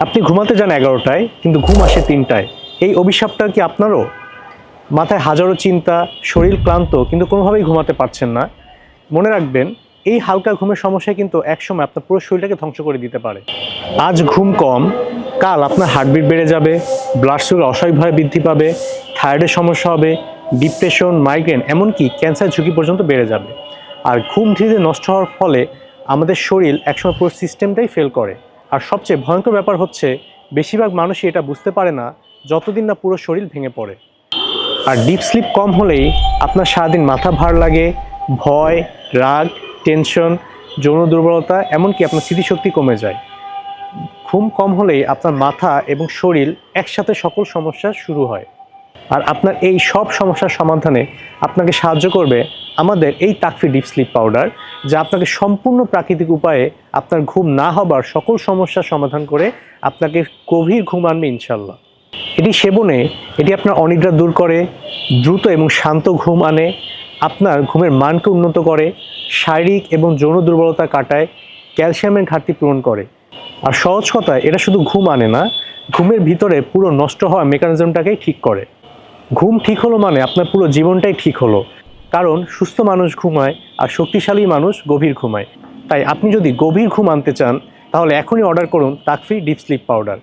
আপনি ঘুমাতে যান 11টায় কিন্তু ঘুম আসে 3টায়। এই অভিশাপটা কি আপনারও? মাথায় হাজারো চিন্তা, শরীর ক্লান্ত কিন্তু কোনোভাবেই ঘুমাতে পারছেন না। মনে রাখবেন, এই হালকা ঘুমের সমস্যা কিন্তু একসময় আপনার পুরো শরীরটাকে ধ্বংস করে দিতে পারে। আজ ঘুম কম, কাল আপনার হার্টবিট বেড়ে যাবে, ব্লাড সুগার অস্বাভাবিকভাবে বৃদ্ধি পাবে, থাইরয়েডের সমস্যা হবে, ডিপ্রেশন, মাইগ্রেন, এমনকি ক্যান্সার ঝুঁকি পর্যন্ত বেড়ে যাবে। আর ঘুম ধীরে ধীরে নষ্ট হওয়ার ফলে আমাদের শরীর একসময় পুরো সিস্টেমটাই ফেল করে। আর সবচেয়ে ভয়ঙ্কর ব্যাপার হচ্ছে, বেশিরভাগ মানুষই এটা বুঝতে পারে না যতদিন না পুরো শরীর ভেঙে পড়ে। আর ডিপ স্লিপ কম হলেই আপনার সারাদিন মাথা ভার লাগে, ভয়, রাগ, টেনশন, যৌন দুর্বলতা, এমনকি আপনার স্মৃতিশক্তি কমে যায়। ঘুম কম হলেই আপনার মাথা এবং শরীর একসাথে সকল সমস্যা শুরু হয়। আর আপনার এই সব সমস্যার সমাধানে আপনাকে সাহায্য করবে আমাদের এই তাকফি ডিপ স্লিপ পাউডার, যা আপনাকে সম্পূর্ণ প্রাকৃতিক উপায়ে আপনার ঘুম না হবার সকল সমস্যার সমাধান করে আপনাকে গভীর ঘুম আনবে ইনশাল্লাহ। এটি সেবনে এটি আপনার অনিদ্রা দূর করে, দ্রুত এবং শান্ত ঘুম আনে, আপনার ঘুমের মানকে উন্নত করে, শারীরিক এবং যৌন দুর্বলতা কাটায়, ক্যালসিয়ামের ঘাটতি পূরণ করে। আর সহজ কথায় এটা শুধু ঘুম আনে না, ঘুমের ভিতরে পুরো নষ্ট হওয়া মেকানিজমটাকেই ঠিক করে। ঘুম ঠিক হলো মানে আপনার পুরো জীবনটাই ঠিক হলো, কারণ সুস্থ মানুষ ঘুমায় আর শক্তিশালী মানুষ গভীর ঘুমায়। তাই আপনি যদি গভীর ঘুম আনতে চান তাহলে এখনই অর্ডার করুন তাকফি ডিপ স্লিপ পাউডার।